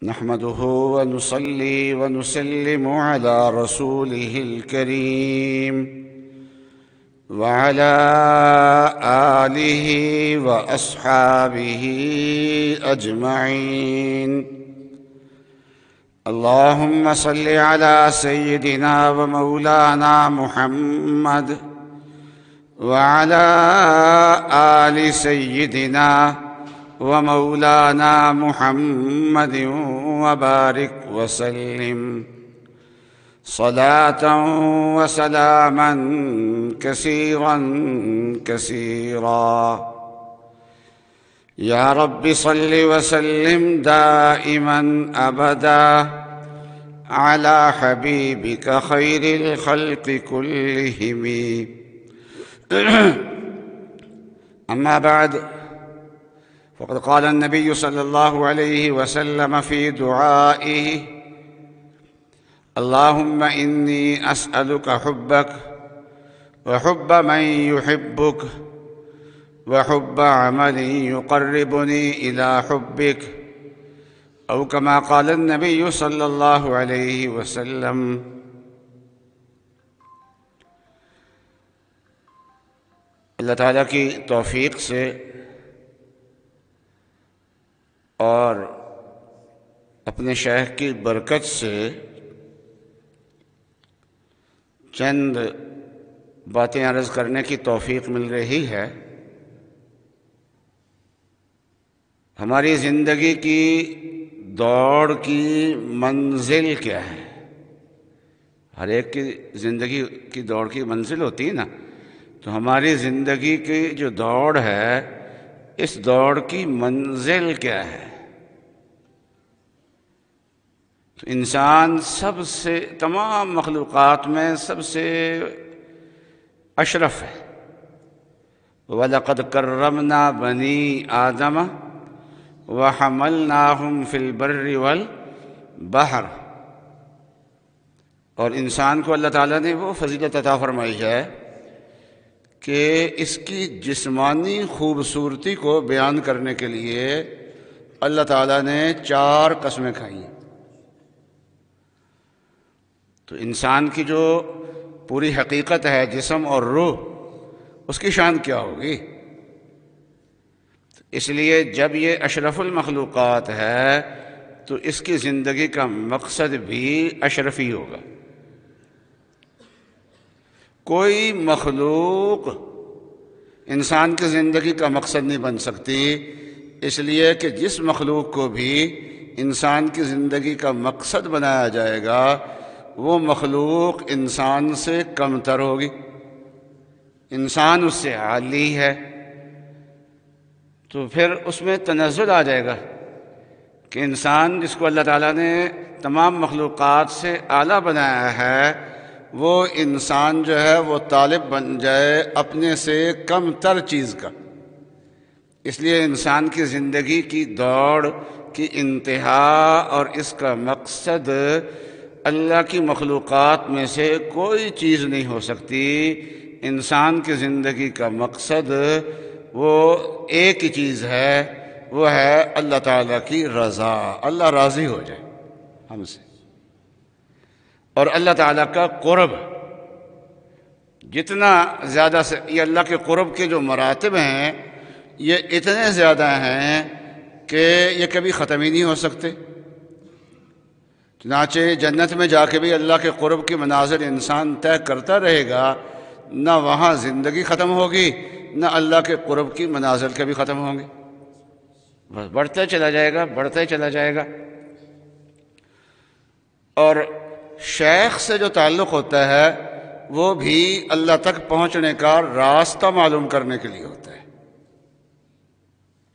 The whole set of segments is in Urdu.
نحمده ونصلي ونسلم على رسوله الكريم وعلى آله وأصحابه أجمعين. اللهم صل على سيدنا ومولانا محمد وعلى آل سيدنا ومولانا محمد وبارك وسلم صلاة وسلاما كثيرا كثيرا. يا رب صل وسلم دائما أبدا على حبيبك خير الخلق كلهم. أما بعد، فقد قال النبي صلى الله عليه وسلم في دعائه: اللهم إني أسألك حبك وحب من يحبك وحب عمل يقربني إلى حبك، أو كما قال النبي صلى الله عليه وسلم. اللہ تعالیٰ کی توفیق سے اور اپنے شیخ کی برکت سے چند باتیں عرض کرنے کی توفیق مل رہی ہے. ہماری زندگی کی دوڑ کی منزل کیا ہے؟ ہر ایک کی زندگی کی دوڑ کی منزل ہوتی ہے نا، تو ہماری زندگی کی جو دوڑ ہے، اس دوڑ کی منزل کیا ہے؟ تو انسان سب سے، تمام مخلوقات میں سب سے اشرف ہے. وَلَقَدْ كَرَّمْنَا بَنِي آدَمَ وَحَمَلْنَاهُمْ فِي الْبَرِّ وَالْبَحْرِ. اور انسان کو اللہ تعالیٰ نے وہ فضیلت عطا فرمائی ہے کہ اس کی جسمانی خوبصورتی کو بیان کرنے کے لیے اللہ تعالیٰ نے 4 قسمیں کھائی ہیں. تو انسان کی جو پوری حقیقت ہے، جسم اور روح، اس کی شان کیا ہوگی؟ اس لیے جب یہ اشرف المخلوقات ہے تو اس کی زندگی کا مقصد بھی اشرفی ہوگا. کوئی مخلوق انسان کی زندگی کا مقصد نہیں بن سکتی، اس لیے کہ جس مخلوق کو بھی انسان کی زندگی کا مقصد بنایا جائے گا، وہ مخلوق انسان سے کم تر ہوگی. انسان اس سے عالی ہے، تو پھر اس میں تنزل آ جائے گا کہ انسان جس کو اللہ تعالیٰ نے تمام مخلوقات سے اعلیٰ بنایا ہے، وہ انسان جو ہے وہ طالب بن جائے اپنے سے کم تر چیز کا. اس لیے انسان کی زندگی کی دوڑ کی انتہا اور اس کا مقصد اللہ کی مخلوقات میں سے کوئی چیز نہیں ہو سکتی. انسان کی زندگی کا مقصد وہ ایک ہی چیز ہے، وہ ہے اللہ تعالیٰ کی رضا. اللہ راضی ہو جائے ہم سے، اور اللہ تعالیٰ کا قرب. جتنا زیادہ سے یہ اللہ کے قرب کے جو مراتب ہیں، یہ اتنے زیادہ ہیں کہ یہ کبھی ختم ہی نہیں ہو سکتے. چنانچہ جنت میں جا کے بھی اللہ کے قرب کی مناظر انسان طے کرتا رہے گا، نہ وہاں زندگی ختم ہوگی، نہ اللہ کے قرب کی مناظر کبھی ختم ہوں گے. بس بڑھتے چلا جائے گا، بڑھتے چلا جائے گا. اور شیخ سے جو تعلق ہوتا ہے وہ بھی اللہ تک پہنچنے کا راستہ معلوم کرنے کے لیے ہوتا ہے.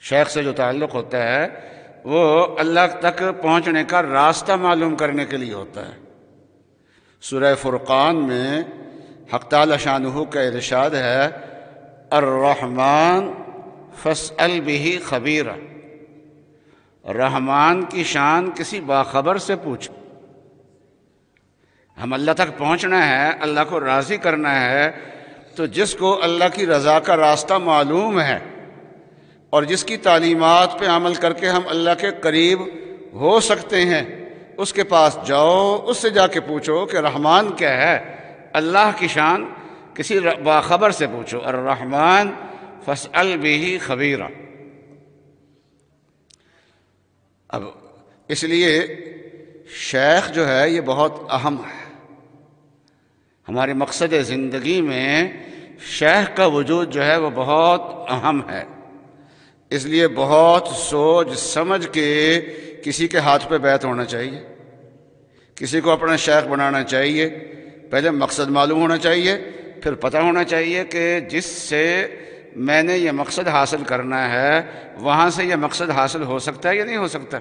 شیخ سے جو تعلق ہوتا ہے وہ اللہ تک پہنچنے کا راستہ معلوم کرنے کے لیے ہوتا ہے. سورہ فرقان میں حق تعالی شانہ کا ارشاد ہے: الرحمن فاسأل بہ خبیرا. رحمان کی شان کسی باخبر سے پوچھ. ہم اللہ تک پہنچنا ہے، اللہ کو راضی کرنا ہے، تو جس کو اللہ کی رضا کا راستہ معلوم ہے اور جس کی تعلیمات پہ عمل کر کے ہم اللہ کے قریب ہو سکتے ہیں اس کے پاس جاؤ، اس سے جا کے پوچھو کہ رحمان کیا ہے، اللہ کی شان کسی باخبر سے پوچھو، الرحمن فاسأل بہ خبیرا۔ اب اس لیے شیخ جو ہے یہ بہت اہم ہے ہمارے مقصد زندگی میں، شیخ کا وجود جو ہے وہ بہت اہم ہے، اس لیے بہت سوچ سمجھ کے کسی کے ہاتھ پہ بیعت ہونا چاہیے، کسی کو اپنا شیخ بنانا چاہیے، پہلے مقصد معلوم ہونا چاہیے، پھر پتہ ہونا چاہیے کہ جس سے میں نے یہ مقصد حاصل کرنا ہے وہاں سے یہ مقصد حاصل ہو سکتا ہے یا نہیں ہو سکتا۔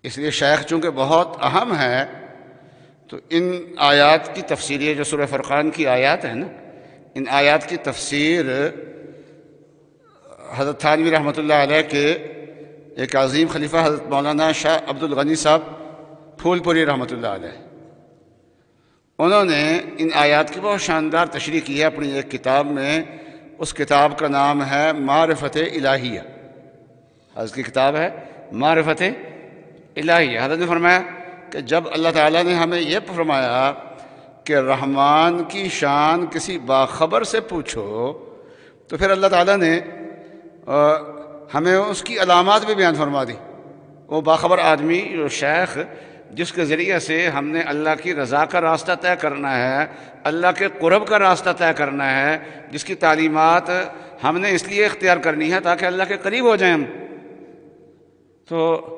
اس لیے شیخ چونکہ بہت اہم ہے تو ان آیات کی تفسیر، یہ جو سورہ فرقان کی آیات ہیں نا، ان آیات کی تفسیر حضرت تھانوی رحمۃ اللہ علیہ کے ایک عظیم خلیفہ حضرت مولانا شاہ عبد الغنی صاحب پھول پوری رحمۃ اللہ علیہ، انہوں نے ان آیات کی بہت شاندار تشریح کی ہے اپنی ایک کتاب میں۔ اس کتاب کا نام ہے معرفت الہیہ، حضرت کی کتاب ہے معرفت الہیہ۔ حضرت نے فرمایا کہ جب اللہ تعالیٰ نے ہمیں یہ فرمایا کہ رحمان کی شان کسی باخبر سے پوچھو، تو پھر اللہ تعالیٰ نے ہمیں اس کی علامات بھی بیان فرما دی۔ وہ باخبر آدمی جو شیخ جس کے ذریعے سے ہم نے اللہ کی رضا کا راستہ طے کرنا ہے، اللہ کے قرب کا راستہ طے کرنا ہے، جس کی تعلیمات ہم نے اس لیے اختیار کرنی ہے تاکہ اللہ کے قریب ہو جائیں ہم، تو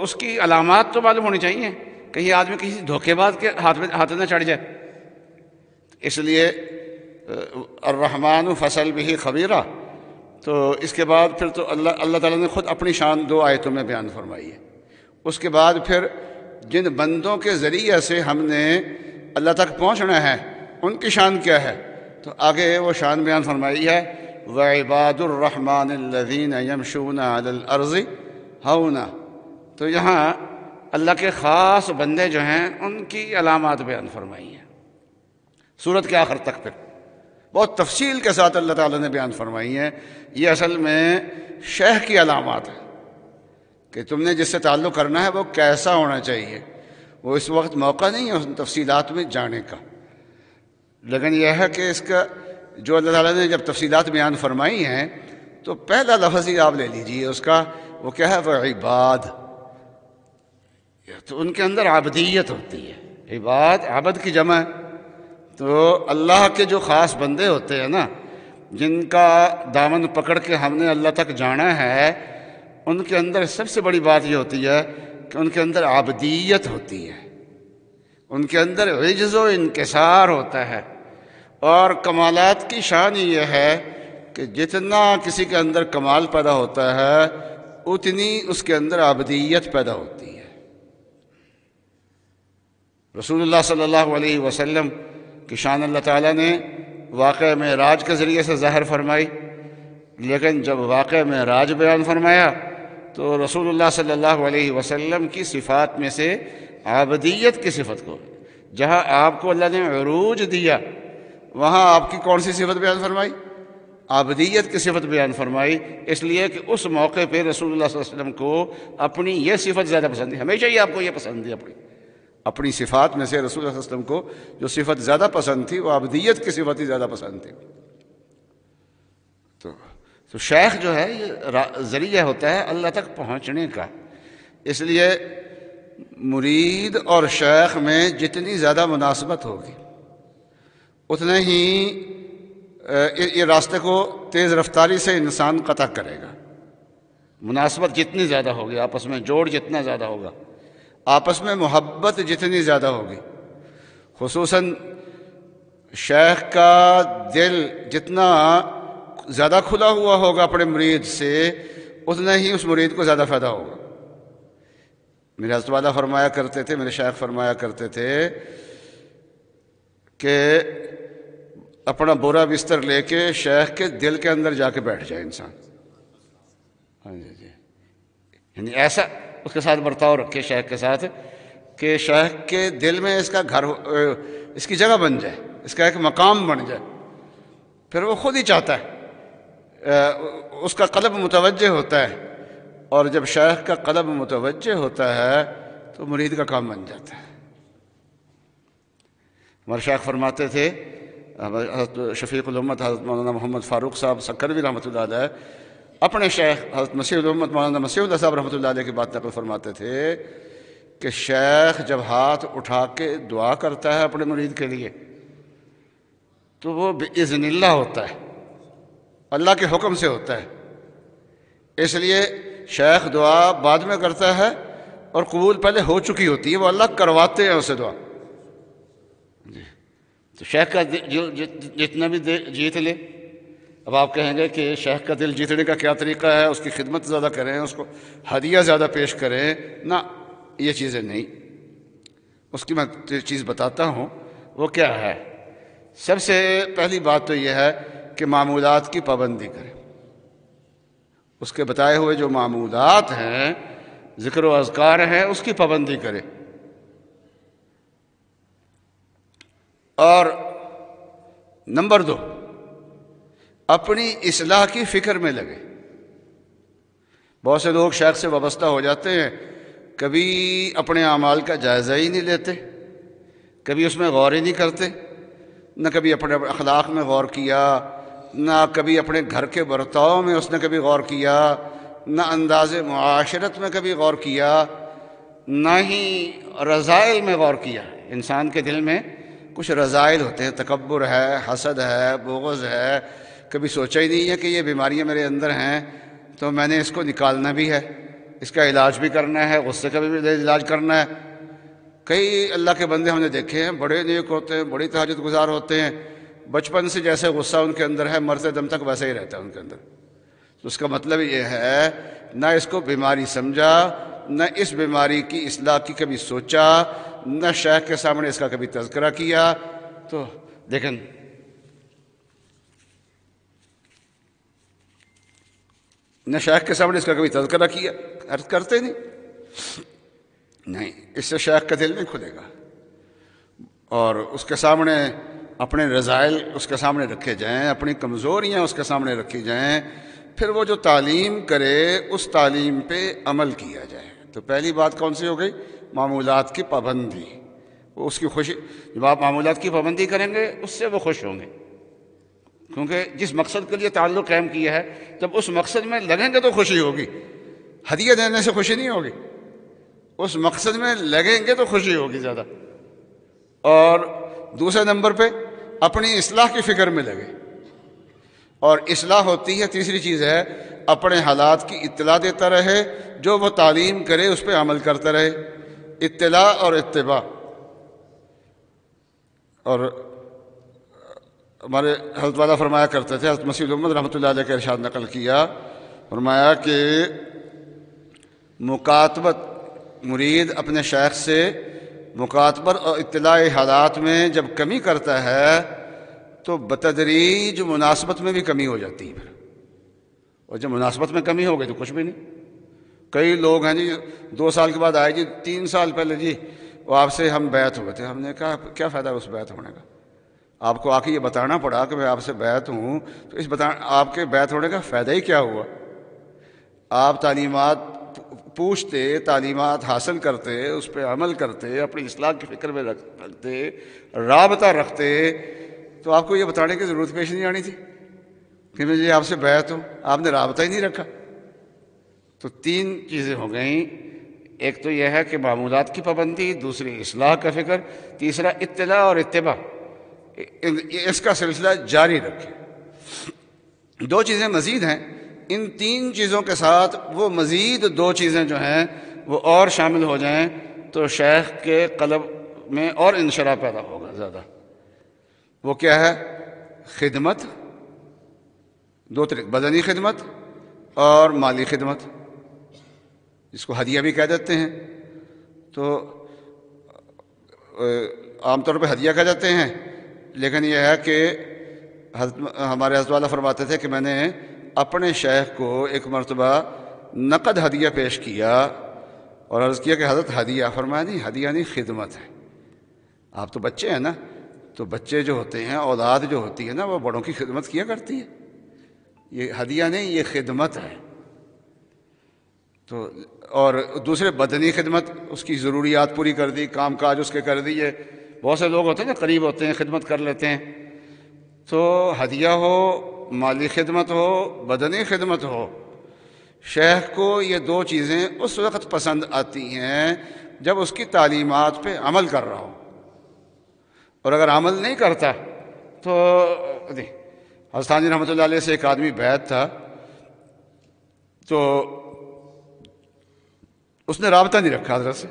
اس کی علامات تو معلوم ہونی چاہیے، کہیں آدمی کسی دھوکے باز کے ہاتھ نہ چڑھ جائے۔ اس لیے الرحمن فاسأل بہ خبیرا، تو اس کے بعد پھر تو اللہ تعالیٰ نے خود اپنی شان 2 آیتوں میں بیان فرمائی ہے۔ اس کے بعد پھر جن بندوں کے ذریعے سے ہم نے اللہ تک پہنچنا ہے ان کی شان کیا ہے، تو آگے وہ شان بیان فرمائی ہے وَعِبَادُ الرَّحْمَنِ الَّذِينَ يَمْشُونَ عَلَى الْأَرْضِ هَوْنًا، تو یہاں اللہ کے خاص بندے جو ہیں ان کی علامات بیان فرمائی ہیں سورت کے آخر تک، پھر بہت تفصیل کے ساتھ اللہ تعالیٰ نے بیان فرمائی ہیں۔ یہ اصل میں شیخ کی علامات ہے کہ تم نے جس سے تعلق کرنا ہے وہ کیسا ہونا چاہیے۔ وہ اس وقت موقع نہیں ہے اس تفصیلات میں جانے کا، لیکن یہ ہے کہ اس کا جو اللہ تعالیٰ نے جب تفصیلات بیان فرمائی ہیں تو پہلا لفظ ہی آپ لے لیجئے اس کا، وہ کیا ہے، وہ عباد، تو ان کے اندر عبدیت ہوتی ہے۔ عباد عبد کی جمع ہے، تو اللہ کے جو خاص بندے ہوتے ہیں نا، جن کا دامن پکڑ کے ہم نے اللہ تک جانا ہے، ان کے اندر سب سے بڑی بات یہ ہوتی ہے کہ ان کے اندر عبدیت ہوتی ہے، ان کے اندر عجز و انکسار ہوتا ہے، اور کمالات کی شان یہ ہے کہ جتنا کسی کے اندر کمال پیدا ہوتا ہے اتنی اس کے اندر عبدیت پیدا ہوتی ہے۔ رسول اللہ صلی اللہ علیہ وسلم کی شان اللہ تعالیٰ نے واقعہ معراج کے ذریعے سے ظاہر فرمائی، لیکن جب واقعہ معراج بیان فرمایا تو رسول اللہ صلی اللہ علیہ وسلم کی صفات میں سے عبدیت کی صفت کو، جہاں آپ کو اللہ نے عروج دیا وہاں آپ کی کون سی صفت بیان فرمائی؟ عبدیت کی صفت بیان فرمائی، اس لیے کہ اس موقع پہ رسول اللہ صلی اللہ علیہ وسلم کو اپنی یہ صفت زیادہ پسند ہے۔ ہمیشہ ہی آپ کو یہ پسند ہے، اپنی صفات میں سے رسول اللہ صلی اللہ علیہ وسلم کو جو صفت زیادہ پسند تھی وہ عبدیت کی صفت ہی زیادہ پسند تھی۔ تو شیخ جو ہے یہ ذریعہ ہوتا ہے اللہ تک پہنچنے کا، اس لیے مرید اور شیخ میں جتنی زیادہ مناسبت ہوگی اتنا ہی یہ راستے کو تیز رفتاری سے انسان قطع کرے گا۔ مناسبت جتنی زیادہ ہوگی، آپس میں جوڑ جتنا زیادہ ہوگا، آپس میں محبت جتنی زیادہ ہوگی، خصوصاً شیخ کا دل جتنا زیادہ کھلا ہوا ہوگا اپنے مرید سے اتنا ہی اس مرید کو زیادہ فائدہ ہوگا۔ میرے حضرت والا فرمایا کرتے تھے، میرے شیخ فرمایا کرتے تھے کہ اپنا برا بستر لے کے شیخ کے دل کے اندر جا کے بیٹھ جائے انسان، یعنی ایسا اس کے ساتھ برتاؤ رکھے شیخ کے ساتھ کہ شیخ کے دل میں اس کا گھر، اس کی جگہ بن جائے، اس کا ایک مقام بن جائے، پھر وہ خود ہی چاہتا ہے، اس کا قلب متوجہ ہوتا ہے اور جب شیخ کا قلب متوجہ ہوتا ہے تو مرید کا کام بن جاتا ہے۔ ہمارے شیخ فرماتے تھے، حضرت شفیق الامت حضرت مولانا محمد فاروق صاحب سکروی رحمۃ اللہ علیہ اپنے شیخ حضرت مسیح الامت مولانا مسیح اللہ صاحب رحمۃ اللہ علیہ کی بات نقل فرماتے تھے کہ شیخ جب ہاتھ اٹھا کے دعا کرتا ہے اپنے مرید کے لیے تو وہ بإذن اللہ ہوتا ہے، اللہ کے حکم سے ہوتا ہے۔ اس لیے شیخ دعا بعد میں کرتا ہے اور قبول پہلے ہو چکی ہوتی ہے، وہ اللہ کرواتے ہیں اسے دعا۔ جی تو شیخ کا دل جتنا بھی جیت لے، اب آپ کہیں گے کہ شیخ کا دل جیتنے کا کیا طریقہ ہے، اس کی خدمت زیادہ کریں، اس کو ہدیہ زیادہ پیش کریں، نہ یہ چیزیں نہیں۔ اس کی میں چیز بتاتا ہوں وہ کیا ہے۔ سب سے پہلی بات تو یہ ہے کہ معمولات کی پابندی کریں، اس کے بتائے ہوئے جو معمولات ہیں، ذکر و اذکار ہیں، اس کی پابندی کریں۔ اور نمبر 2، اپنی اصلاح کی فکر میں لگے۔ بہت سے لوگ شیخ سے وابستہ ہو جاتے ہیں، کبھی اپنے اعمال کا جائزہ ہی نہیں لیتے، کبھی اس میں غور ہی نہیں کرتے، نہ کبھی اپنے اخلاق میں غور کیا، نہ کبھی اپنے گھر کے برتاؤ میں اس نے کبھی غور کیا، نہ انداز معاشرت میں کبھی غور کیا، نہ ہی رذائل میں غور کیا۔ انسان کے دل میں کچھ رذائل ہوتے ہیں، تکبر ہے، حسد ہے، بغض ہے، کبھی سوچا ہی نہیں ہے کہ یہ بیماریاں میرے اندر ہیں تو میں نے اس کو نکالنا بھی ہے، اس کا علاج بھی کرنا ہے، غصے کا بھی علاج کرنا ہے۔ کئی اللہ کے بندے ہم نے دیکھے ہیں، بڑے نیک ہوتے ہیں، بڑی تہجد گزار ہوتے ہیں، بچپن سے جیسے غصہ ان کے اندر ہے مرتے دم تک ویسے ہی رہتا ہے ان کے اندر۔ تو اس کا مطلب یہ ہے نہ اس کو بیماری سمجھا، نہ اس بیماری کی اصلاح کی کبھی سوچا، نہ شیخ کے سامنے اس کا کبھی تذکرہ کیا۔ تو لیکن نہ شیخ کے سامنے اس کا کبھی تذکرہ کیا، عرض کرتے نہیں، اس سے شیخ کا دل نہیں کھلے گا۔ اور اس کے سامنے اپنے رذائل اس کے سامنے رکھے جائیں، اپنی کمزوریاں اس کے سامنے رکھی جائیں، پھر وہ جو تعلیم کرے اس تعلیم پہ عمل کیا جائے۔ تو پہلی بات کون سی ہو گئی؟ معمولات کی پابندی۔ وہ اس کی خوشی، جب آپ معمولات کی پابندی کریں گے اس سے وہ خوش ہوں گے، کیونکہ جس مقصد کے لیے تعلق قائم کیا ہے جب اس مقصد میں لگیں گے تو خوشی ہوگی، ہدیہ دینے سے خوشی نہیں ہوگی، اس مقصد میں لگیں گے تو خوشی ہوگی زیادہ۔ اور دوسرے نمبر پہ اپنی اصلاح کی فکر میں لگے، اور اصلاح ہوتی ہے، تیسری چیز ہے اپنے حالات کی اطلاع دیتا رہے، جو وہ تعلیم کرے اس پہ عمل کرتا رہے، اطلاع اور اتباع۔ اور ہمارے حضرت والا فرمایا کرتے تھے، حضرت مسیح الامت رحمۃ اللہ علیہ کا ارشاد نقل کیا، فرمایا کہ مکاتبت، مرید اپنے شیخ سے مکاتبت اور اطلاع حالات میں جب کمی کرتا ہے تو بتدریج مناسبت میں بھی کمی ہو جاتی ہے پھر، اور جب مناسبت میں کمی ہو گئی تو کچھ بھی نہیں۔ کئی لوگ ہیں جی 2 سال کے بعد آئے جی 3 سال پہلے جی وہ آپ سے ہم بیعت ہوئے تھے، ہم نے کہا کیا فائدہ اس بیعت ہونے کا؟ آپ کو آ کے یہ بتانا پڑا کہ میں آپ سے بیعت ہوں، تو اس آپ کے بیعت ہونے کا فائدہ ہی کیا ہوا؟ آپ تعلیمات پوچھتے، تعلیمات حاصل کرتے، اس پہ عمل کرتے، اپنی اصلاح کی فکر میں رکھتے، رابطہ رکھتے، تو آپ کو یہ بتانے کی ضرورت پیش نہیں آنی تھی کہ مجھے آپ سے بیعت ہوں، آپ نے رابطہ ہی نہیں رکھا۔ تو 3 چیزیں ہو گئیں، ایک تو یہ ہے کہ معمولات کی پابندی، دوسری اصلاح کا فکر، تیسرا اطلاع اور اتباع، اس کا سلسلہ جاری رکھیں۔ 2 چیزیں مزید ہیں، ان 3 چیزوں کے ساتھ وہ مزید 2 چیزیں جو ہیں وہ اور شامل ہو جائیں تو شیخ کے قلب میں اور انشراح پیدا ہوگا زیادہ۔ وہ کیا ہے؟ خدمت، 2 طریقے، بدنی خدمت اور مالی خدمت، جس کو ہدیہ بھی کہہ دیتے ہیں۔ تو عام طور پہ ہدیہ کہہ دیتے ہیں، لیکن یہ ہے کہ ہمارے حضرت والا فرماتے تھے کہ میں نے اپنے شیخ کو ایک مرتبہ نقد ہدیہ پیش کیا اور عرض کیا کہ حضرت ہدیہ، فرمایا نہیں ہدیہ نہیں، خدمت ہے۔ آپ تو بچے ہیں نا، تو بچے جو ہوتے ہیں، اولاد جو ہوتی ہے نا، وہ بڑوں کی خدمت کیا کرتی ہے، یہ ہدیہ نہیں، یہ خدمت ہے۔ تو اور دوسرے بدنی خدمت، اس کی ضروریات پوری کر دی، کام کاج اس کے کر دیے. بہت سے لوگ ہوتے ہیں نا قریب ہوتے ہیں، خدمت کر لیتے ہیں. تو ہدیہ ہو، مالی خدمت ہو، بدنی خدمت ہو، شیخ کو یہ دو چیزیں اس وقت پسند آتی ہیں جب اس کی تعلیمات پہ عمل کر رہا ہو. اور اگر عمل نہیں کرتا تو حضرت ثانی رحمۃ اللہ علیہ سے ایک آدمی بیعت تھا، تو اس نے رابطہ نہیں رکھا حضرت سے.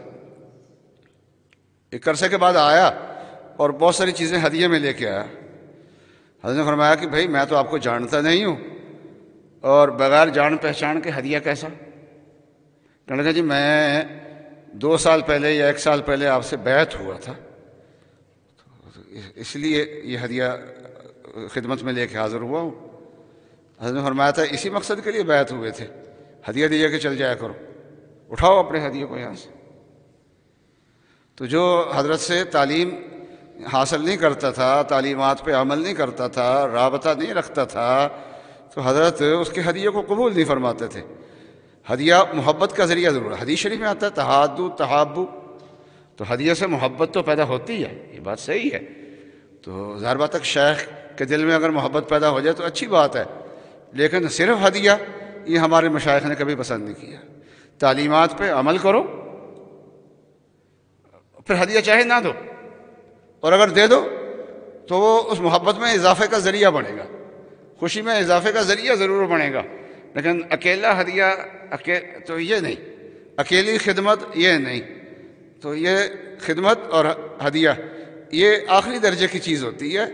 ایک عرصے کے بعد آیا اور بہت ساری چیزیں ہدیے میں لے کے آیا. حضرت نے فرمایا کہ بھائی میں تو آپ کو جانتا نہیں ہوں، اور بغیر جان پہچان کے ہدیہ کیسا؟ کہنے لگا جی میں 2 سال پہلے یا 1 سال پہلے آپ سے بیعت ہوا تھا، اس لیے یہ ہدیہ خدمت میں لے کے حاضر ہوا ہوں. حضرت نے فرمایا تھا اسی مقصد کے لیے بیعت ہوئے تھے، ہدیہ دیے کہ چل جایا کرو، اٹھاؤ اپنے ہدیے کو یہاں سے. تو جو حضرت سے تعلیم حاصل نہیں کرتا تھا، تعلیمات پہ عمل نہیں کرتا تھا، رابطہ نہیں رکھتا تھا، تو حضرت اس کے ہدیے کو قبول نہیں فرماتے تھے. ہدیہ محبت کا ذریعہ ضرور ہے. حدیث شریف میں آتا ہے تحادو تحابو، تو ہدیے سے محبت تو پیدا ہوتی ہے، یہ بات صحیح ہے. تو ظاہر بات ہے شیخ کے دل میں اگر محبت پیدا ہو جائے تو اچھی بات ہے، لیکن صرف ہدیہ یہ ہمارے مشائخ نے کبھی پسند نہیں کیا. تعلیمات پہ عمل کرو، پھر ہدیہ چاہے نہ دو، اور اگر دے دو تو وہ اس محبت میں اضافے کا ذریعہ بنے گا، خوشی میں اضافے کا ذریعہ ضرور بنے گا. لیکن اکیلا ہدیہ تو یہ نہیں، اکیلی خدمت یہ نہیں. تو یہ خدمت اور ہدیہ یہ آخری درجے کی چیز ہوتی ہے،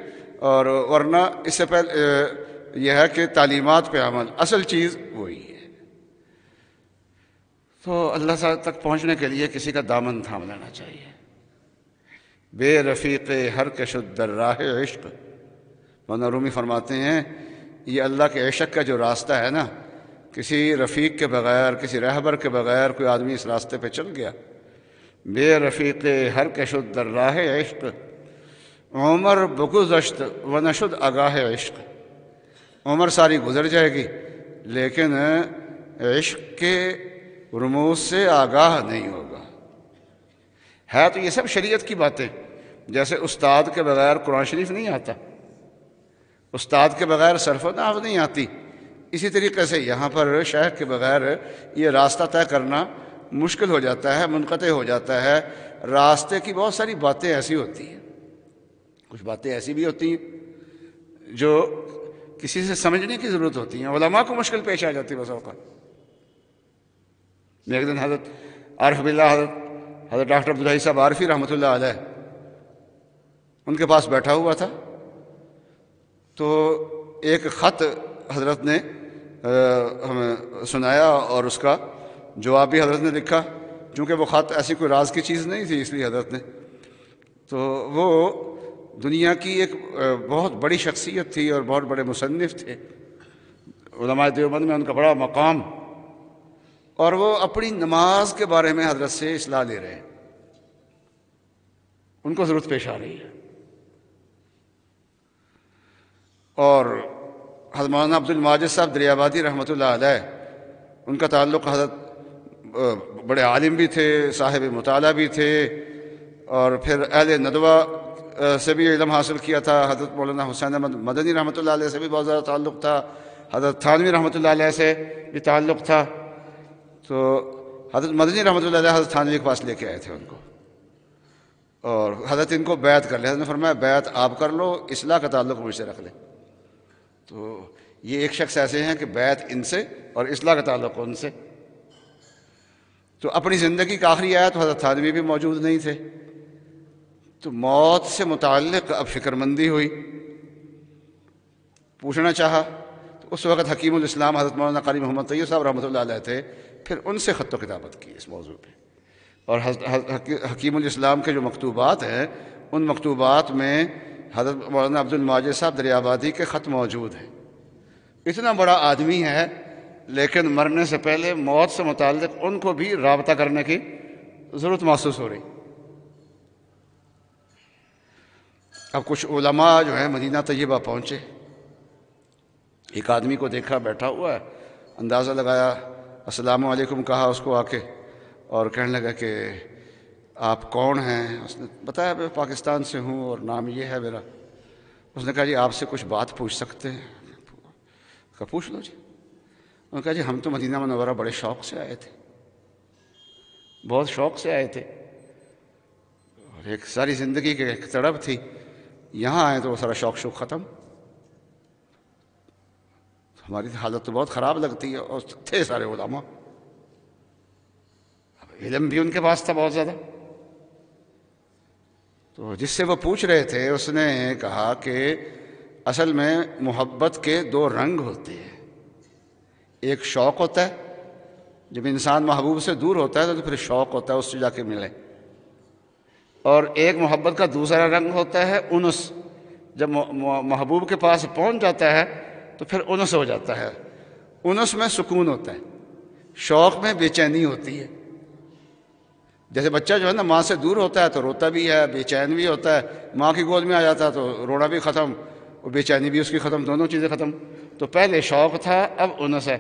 اور ورنہ اس سے پہلے یہ ہے کہ تعلیمات پہ عمل اصل چیز وہی ہے. تو اللہ تعالیٰ تک پہنچنے کے لیے کسی کا دامن تھام لینا چاہیے. بے رفیق ہر کشد در راہ عشق، مولانا رومی فرماتے ہیں یہ اللہ کے عشق کا جو راستہ ہے نا، کسی رفیق کے بغیر، کسی رہبر کے بغیر کوئی آدمی اس راستے پہ چل گیا. بے رفیق ہر کشد در راہ عشق، عمر بگذشت و نشد آگاہ عشق. عمر ساری گزر جائے گی لیکن عشق کے رموز سے آگاہ نہیں ہوگا. ہے تو یہ سب شریعت کی باتیں، جیسے استاد کے بغیر قرآن شریف نہیں آتا، استاد کے بغیر صرف و نحو نہیں آتی، اسی طریقے سے یہاں پر شیخ کے بغیر یہ راستہ طے کرنا مشکل ہو جاتا ہے، منقطع ہو جاتا ہے. راستے کی بہت ساری باتیں ایسی ہوتی ہیں، کچھ باتیں ایسی بھی ہوتی ہیں جو کسی سے سمجھنے کی ضرورت ہوتی ہیں، علماء کو مشکل پیش آ جاتی ہے بس اوقات. ایک دن حضرت عارف باللہ حضرت ڈاکٹر عبدالحی صاحب عارفی رحمۃ اللہ علیہ ان کے پاس بیٹھا ہوا تھا، تو ایک خط حضرت نے ہمیں سنایا اور اس کا جواب بھی حضرت نے لکھا. چونکہ وہ خط ایسی کوئی راز کی چیز نہیں تھی، اس لیے حضرت نے، تو وہ دنیا کی ایک بہت بڑی شخصیت تھی اور بہت بڑے مصنف تھے، علماء دیوبند میں ان کا بڑا مقام، اور وہ اپنی نماز کے بارے میں حضرت سے اصلاح لے رہے ہیں. ان کو ضرورت پیش آ رہی ہے. اور حضرت مولانا عبد الماجد صاحب دریابادی رحمۃ اللہ علیہ، ان کا تعلق حضرت بڑے عالم بھی تھے، صاحب مطالعہ بھی تھے، اور پھر اہل ندوہ سے بھی علم حاصل کیا تھا. حضرت مولانا حسین احمد مدنی رحمۃ اللہ علیہ سے بھی بہت زیادہ تعلق تھا، حضرت تھانوی رحمۃ اللہ علیہ سے بھی تعلق تھا. تو حضرت مدنی رحمۃ اللہ علیہ حضرت تھانوی کے پاس لے کے آئے تھے ان کو، اور حضرت ان کو بیعت کر لیا. حضرت نے فرمایا بیعت آپ کر لو، اصلاح کا تعلق مجھ سے رکھ لیں. تو یہ ایک شخص ایسے ہیں کہ بیعت ان سے اور اصلاح کا تعلق ان سے. تو اپنی زندگی کا آخری آیا تو حضرت تھانوی بھی موجود نہیں تھے، تو موت سے متعلق اب فکر مندی ہوئی، پوچھنا چاہا. تو اس وقت حکیم الاسلام حضرت مولانا قاری محمد طیب صاحب رحمۃ اللہ علیہ تھے، پھر ان سے خط و کتابت کی اس موضوع پہ. اور حکیم الاسلام کے جو مکتوبات ہیں ان مکتوبات میں حضرت مولانا عبد الماجد صاحب دریابادی کے خط موجود ہیں. اتنا بڑا آدمی ہے لیکن مرنے سے پہلے موت سے متعلق ان کو بھی رابطہ کرنے کی ضرورت محسوس ہو رہی. اب کچھ علماء جو ہیں مدینہ طیبہ پہنچے، ایک آدمی کو دیکھا بیٹھا ہوا ہے، اندازہ لگایا السلام علیکم کہا اس کو آ کے، اور کہنے لگا کہ آپ کون ہیں؟ اس نے بتایا میں پاکستان سے ہوں اور نام یہ ہے میرا۔ اس نے کہا جی آپ سے کچھ بات پوچھ سکتے ہیں؟ کہا پوچھ لو جی۔ انہوں نے کہا جی ہم تو مدینہ منورہ بڑے شوق سے آئے تھے، بہت شوق سے آئے تھے، اور ایک ساری زندگی کی ایک تڑپ تھی، یہاں آئے تو وہ سارا شوق ختم۔ ہماری حالت تو بہت خراب لگتی ہے، اور تھے سارے علماء، علم بھی ان کے پاس تھا بہت زیادہ۔ تو جس سے وہ پوچھ رہے تھے اس نے کہا کہ اصل میں محبت کے دو رنگ ہوتے ہیں، ایک شوق ہوتا ہے، جب انسان محبوب سے دور ہوتا ہے تو پھر شوق ہوتا ہے اس سے جا کے ملے، اور ایک محبت کا دوسرا رنگ ہوتا ہے انس، جب محبوب کے پاس پہنچ جاتا ہے تو پھر انس ہو جاتا ہے، انس میں سکون ہوتا ہے، شوق میں بے چینی ہوتی ہے۔ جیسے بچہ جو ہے نا ماں سے دور ہوتا ہے تو روتا بھی ہے، بے چین بھی ہوتا ہے، ماں کی گود میں آ جاتا ہے تو رونا بھی ختم اور بے چینی بھی اس کی ختم، دونوں چیزیں ختم۔ تو پہلے شوق تھا، اب انس ہے۔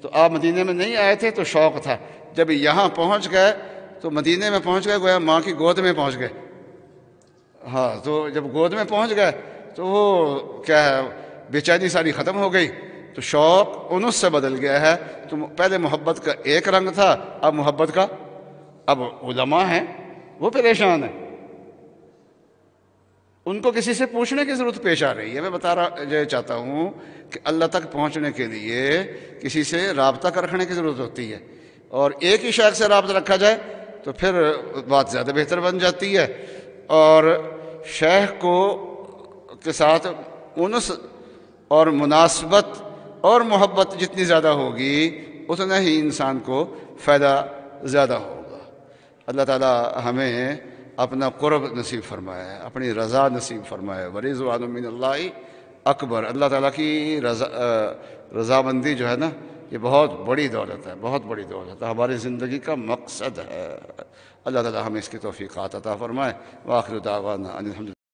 تو آپ مدینے میں نہیں آئے تھے تو شوق تھا، جب یہاں پہنچ گئے تو مدینے میں پہنچ گئے، گویا ماں کی گود میں پہنچ گئے۔ ہاں، تو جب گود میں پہنچ گئے تو وہ کیا ہے، بے چینی ساری ختم ہو گئی، تو شوق انس سے بدل گیا ہے۔ تو پہلے محبت کا ایک رنگ تھا، اب محبت کا، اب علماء ہیں وہ پریشان ہیں، ان کو کسی سے پوچھنے کی ضرورت پیش آ رہی ہے۔ میں بتا رہا چاہتا ہوں کہ اللہ تک پہنچنے کے لیے کسی سے رابطہ رکھنے کی ضرورت ہوتی ہے، اور ایک ہی شخص سے رابطہ رکھا جائے تو پھر بات زیادہ بہتر بن جاتی ہے، اور شیخ کو کے ساتھ انس اور مناسبت اور محبت جتنی زیادہ ہوگی اتنا ہی انسان کو فائدہ زیادہ ہوگا۔ اللہ تعالی ہمیں اپنا قرب نصیب فرمائے، اپنی رضا نصیب فرمائے۔ ورضوان من اللہ اکبر، اللہ تعالیٰ کی رضامندی جو ہے نا یہ بہت بڑی دولت ہے، بہت بڑی دولت ہے، ہماری زندگی کا مقصد ہے۔ اللہ تعالیٰ ہمیں اس کی توفیقات عطا فرمائے۔ وآخر دعوانا ان الحمد للہ۔